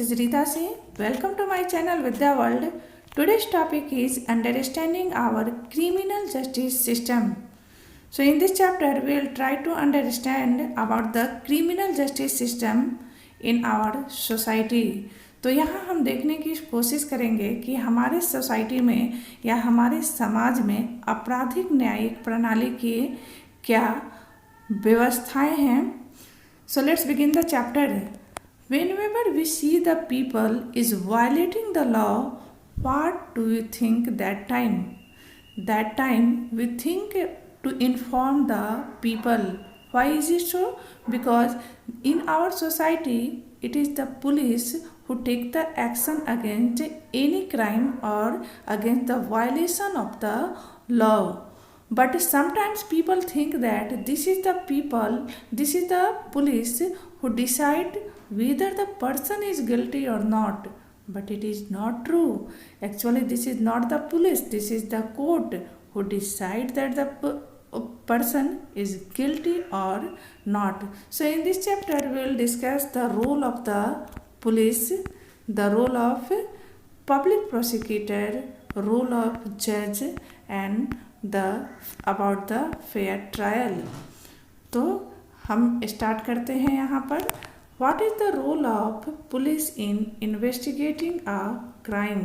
is Rita Singh. Welcome to my channel Vidya World. Today's topic is understanding our criminal justice system. So in this chapter we will try to understand about the criminal justice system in our society. तो यहाँ हम देखने की कोशिश करेंगे कि हमारे society में या हमारे समाज में आपराधिक न्यायिक प्रणाली की क्या व्यवस्थाएं हैं. So let's begin the chapter. Whenever we see the people is violating the law, what do you think that time? That time we think to inform the people. Why is it so? Because in our society, it is the police who take the action against any crime or against the violation of the law. But sometimes people think that this is the police who decide whether the person is guilty or not. But it is not true. Actually, this is not the police. This is the court who decide that the person is guilty or not. So in this chapter, we will discuss the role of the police, the role of public prosecutor, role of judge, and about the fair trial. तो हम start करते हैं यहाँ पर. What is the role of police in investigating a crime?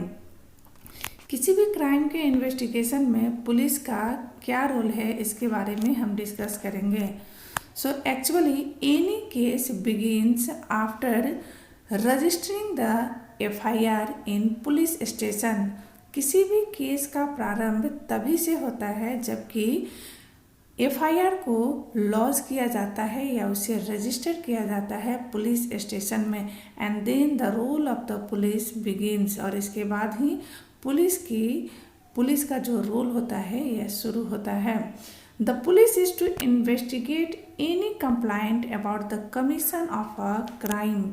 किसी भी crime के investigation में पुलिस का क्या रोल है इसके बारे में हम डिस्कस करेंगे. So actually any case begins after registering the FIR in police station. किसी भी केस का प्रारंभ तभी से होता है जबकि एफआईआर को लॉन्च किया जाता है या उसे रजिस्टर किया जाता है पुलिस स्टेशन में. And then the role of the police begins. और इसके बाद ही पुलिस का जो रोल होता है यह शुरू होता है. The police is to investigate any complaint about the commission of a crime.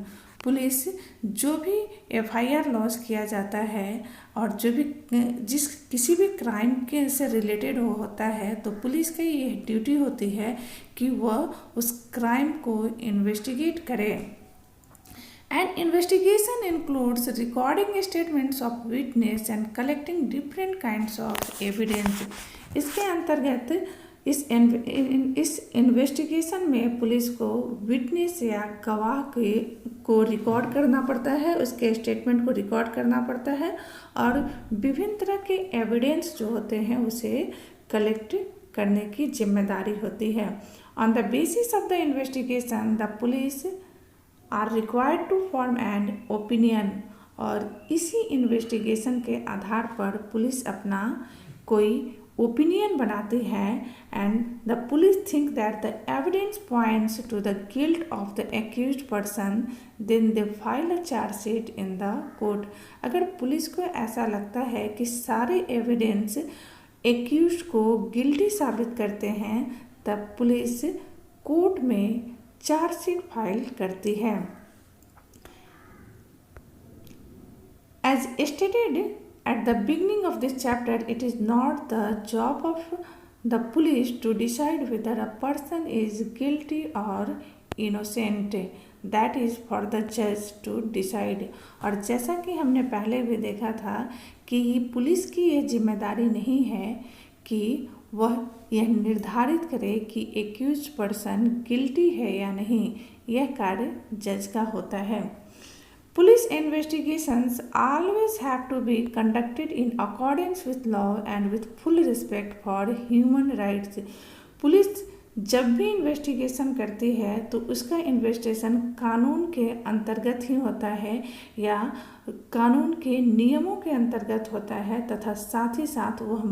Police जो भी एफआईआर लॉन्च किया जाता है और जो भी किसी भी क्राइम के से रिलेटेड होता है तो पुलिस की ये ड्यूटी होती है कि वह उस क्राइम को इन्वेस्टिगेट करे. And investigation includes recording statements of witness and collecting different kinds of evidence. इसके अंतर्गत इस इन्वेस्टिगेशन में पुलिस को विटनेस या गवाह को रिकॉर्ड करना पड़ता है, उसके स्टेटमेंट को रिकॉर्ड करना पड़ता है और विभिन्न तरह के एविडेंस जो होते हैं उसे कलेक्ट करने की जिम्मेदारी होती है. On the basis of the investigation the police are required to form an opinion. और इसी इन्वेस्टिगेशन के आधार पर पुलिस अपना कोई ओपिनियन बनाती है. And the police think that the evidence points to the guilt of the accused person, then they file a chargesheet in the court. अगर police को ऐसा लगता है कि सारे एविडेंस एक्यूज्ड को गिल्टी साबित करते हैं तब पुलिस कोर्ट में चार्जशीट फाइल करती है. As stated at the beginning of this chapter, it is not the job of the police to decide whether a person is guilty or innocent. That is for the judge to decide. और जैसा कि हमने पहले भी देखा था कि police की ये जिम्मेदारी नहीं है कि वह यह निर्धारित करे कि एक्यूज्ड पर्सन गिल्टी है या नहीं. यह कार्य जज का होता है. Police investigations always have to be conducted in accordance with law and with full respect for human rights. Police जब भी इन्वेस्टिगेशन करती है तो उसका इन्वेस्टिगेशन कानून के अंतर्गत ही होता है या कानून के नियमों के अंतर्गत होता है तथा साथ ही साथ वह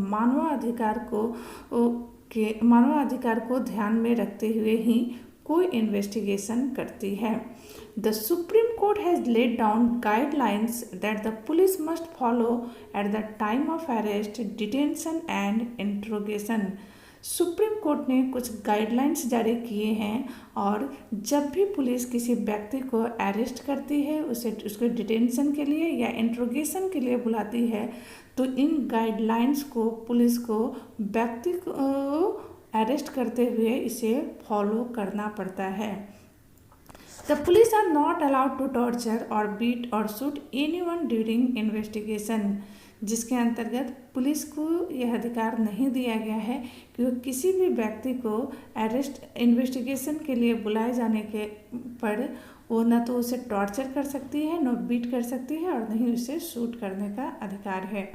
मानवाधिकार को ध्यान में रखते हुए ही कोई इन्वेस्टिगेशन करती है. The Supreme Court has laid down guidelines that the police must follow at the time of arrest, detention and interrogation. Supreme court ने कुछ गाइडलाइंस जारी किए हैं और जब भी पुलिस किसी व्यक्ति को अरेस्ट करती है उसको डिटेंशन के लिए या इंट्रोगेशन के लिए बुलाती है तो इन गाइडलाइंस को पुलिस को व्यक्ति को अरेस्ट करते हुए इसे फॉलो करना पड़ता है. The police are not allowed to torture or beat or shoot anyone during investigation, जिसके अंतर्गत पुलिस को यह अधिकार नहीं दिया गया है कि वो किसी भी व्यक्ति को अरेस्ट इन्वेस्टिगेशन के लिए बुलाए जाने के पर वो न तो उसे टॉर्चर कर सकती है, न बीट कर सकती है और न ही उसे शूट करने का अधिकार है।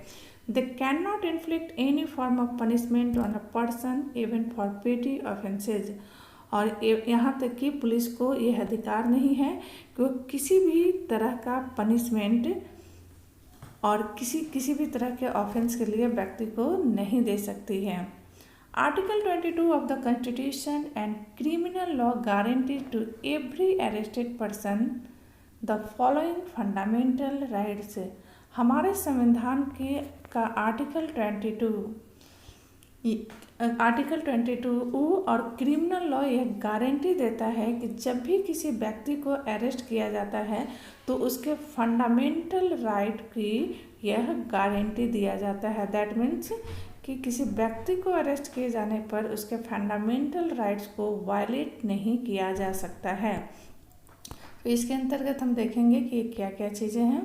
They cannot inflict any form of punishment on a person even for petty offenses। और यहाँ तक कि पुलिस को यह अधिकार नहीं है कि वो किसी भी तरह का पनिशमेंट और किसी भी तरह के ऑफेंस के लिए व्यक्ति को नहीं दे सकती है। Article 22 of the constitution and criminal law guarantee to every arrested person the following fundamental rights. हमारे संविधान का आर्टिकल 22 और क्रिमिनल लॉ यह गारंटी देता है कि जब भी किसी व्यक्ति को अरेस्ट किया जाता है तो उसके फंडामेंटल राइट की यह गारंटी दिया जाता है। दैट मीन्स कि किसी व्यक्ति को अरेस्ट किए जाने पर उसके फंडामेंटल राइट्स को वायलेट नहीं किया जा सकता है। तो इसके अंतर्गत हम देखेंगे कि क्या क्या चीज़ें हैं।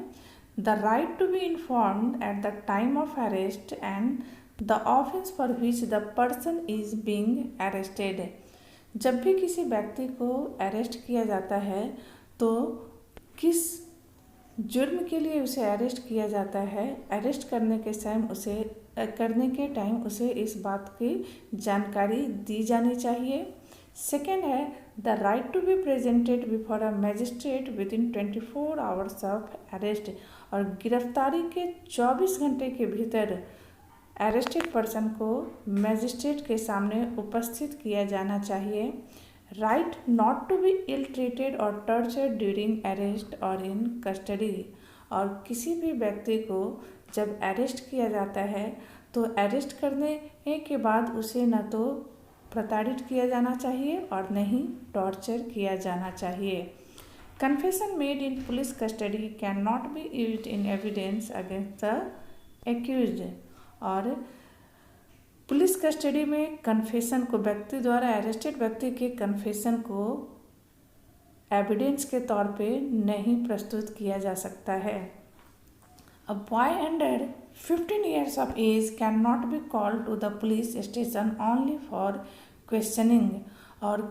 The right to be informed at the time of arrest and the offence for which the person is being arrested. जब भी किसी व्यक्ति को अरेस्ट किया जाता है तो किस जुर्म के लिए उसे अरेस्ट किया जाता है, अरेस्ट करने के टाइम उसे इस बात की जानकारी दी जानी चाहिए। सेकेंड है the right to be presented before a magistrate within 24 hours of arrest. और गिरफ्तारी के 24 घंटे के भीतर अरेस्टेड पर्सन को मैजिस्ट्रेट के सामने उपस्थित किया जाना चाहिए। Right not to be ill treated और टॉर्चर्ड ड्यूरिंग अरेस्ट और इन कस्टडी। और किसी भी व्यक्ति को जब अरेस्ट किया जाता है तो अरेस्ट करने के बाद उसे न तो प्रताड़ित किया जाना चाहिए और न ही टॉर्चर किया जाना चाहिए। Confession made in police custody can not be used in evidence against the accused. और पुलिस कस्टडी में कन्फेशन को व्यक्ति द्वारा अरेस्टेड व्यक्ति के कन्फेशन को एविडेंस के तौर पे नहीं प्रस्तुत किया जा सकता है। A boy under 15 years of age cannot be called to the police station only for questioning। और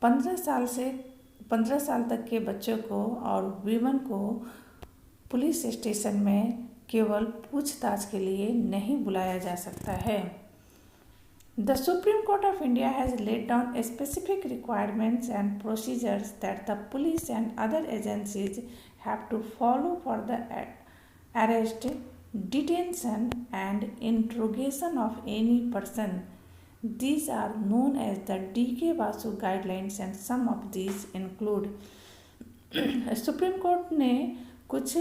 15 साल तक के बच्चों को और वीमन को पुलिस स्टेशन में केवल पूछताछ के लिए नहीं बुलाया जा सकता है। The Supreme Court of India has laid down specific requirements and procedures that the police and other agencies have to follow for the arrest, detention and interrogation of any person. These are known as the D.K. Basu guidelines and some of these include। Supreme court ने कुछ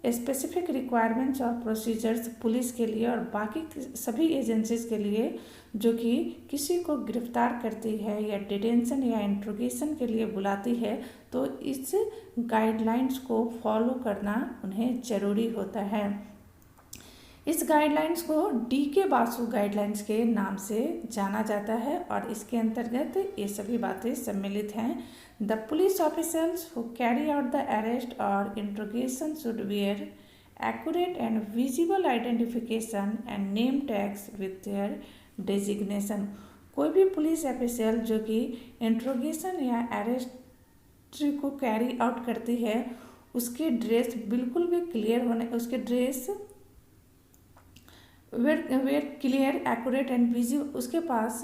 specific requirements और procedures police के लिए और बाकी सभी agencies के लिए जो कि किसी को गिरफ्तार करती है या डिटेंशन या इंट्रोगेशन के लिए बुलाती है तो इस गाइडलाइंस को फॉलो करना उन्हें ज़रूरी होता है। इस गाइडलाइंस को D.K. बासु गाइडलाइंस के नाम से जाना जाता है और इसके अंतर्गत ये सभी बातें सम्मिलित हैं। The police officers who carry out the arrest और interrogation should were accurate and visible identification and name tags with their designation। कोई भी पुलिस ऑफिसर जो कि इंट्रोगेशन या अरेस्ट को कैरी आउट करती है उसकी ड्रेस बिल्कुल भी क्लियर होने, उसके dress wear clear accurate and visible, उसके पास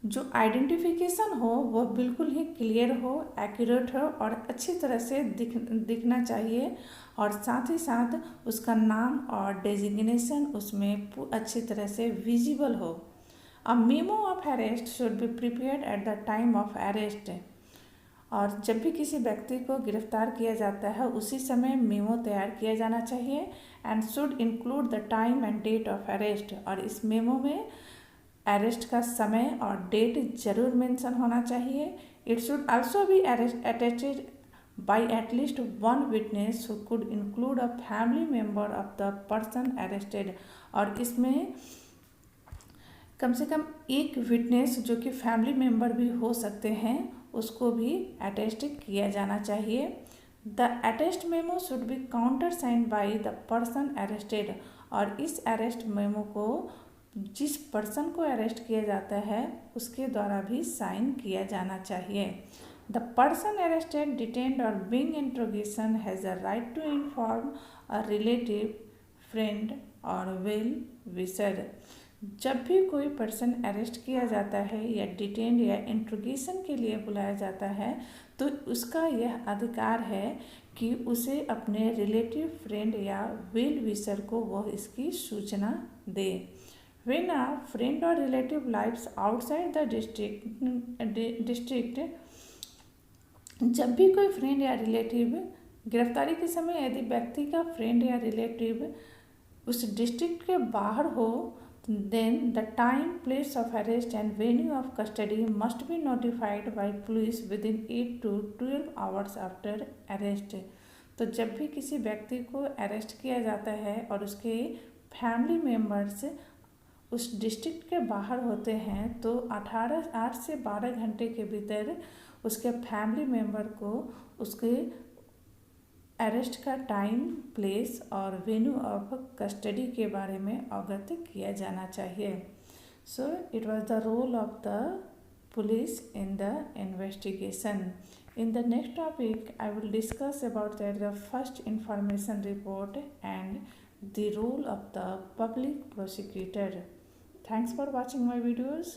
जो आइडेंटिफिकेशन हो वो बिल्कुल ही क्लियर हो, एक्यूरेट हो और अच्छी तरह से दिखना चाहिए और साथ ही साथ उसका नाम और डेजिग्नेशन उसमें अच्छी तरह से विजिबल हो। A memo of arrest should be prepared at the time of arrest. और जब भी किसी व्यक्ति को गिरफ्तार किया जाता है उसी समय मेमो तैयार किया जाना चाहिए and should include the time and date of arrest. और इस मेमो में अरेस्ट का समय और डेट जरूर मेंशन होना चाहिए। It should also be attached bye at least one witness who could include a family member of the person arrested. और इसमें कम से कम एक विटनेस जो कि फैमिली मेम्बर भी हो सकते हैं उसको भी अटेस्ट किया जाना चाहिए। The attest memo should be counter signed by the person arrested, और इस अरेस्ट मेमो को जिस पर्सन को अरेस्ट किया जाता है उसके द्वारा भी साइन किया जाना चाहिए। द पर्सन अरेस्टेड, डिटेन्ड और being interrogation has a right to inform a relative, friend और वेल विशर। जब भी कोई पर्सन अरेस्ट किया जाता है या डिटेन्ड या इंट्रोगेशन के लिए बुलाया जाता है तो उसका यह अधिकार है कि उसे अपने रिलेटिव, फ्रेंड या वेल विशर को वह इसकी सूचना दे। When a friend or relative lives outside the district, जब भी कोई फ्रेंड या रिलेटिव गिरफ्तारी के समय यदि व्यक्ति का फ्रेंड या रिलेटिव उस डिस्ट्रिक्ट के बाहर हो, then the time, place of arrest and venue of custody must be notified by police within 8 to 12 hours after arrest। तो जब भी किसी व्यक्ति को अरेस्ट किया जाता है और उसके फैमिली मेम्बर्स उस डिस्ट्रिक्ट के बाहर होते हैं तो 8 से 12 घंटे के भीतर उसके फैमिली मेम्बर को उसके अरेस्ट का टाइम, प्लेस और वेन्यू ऑफ कस्टडी के बारे में अवगत किया जाना चाहिए। So it was the role of the police in the investigation. In the next topic, I will discuss about the first information report and the role of the public prosecutor. Thanks for watching my videos.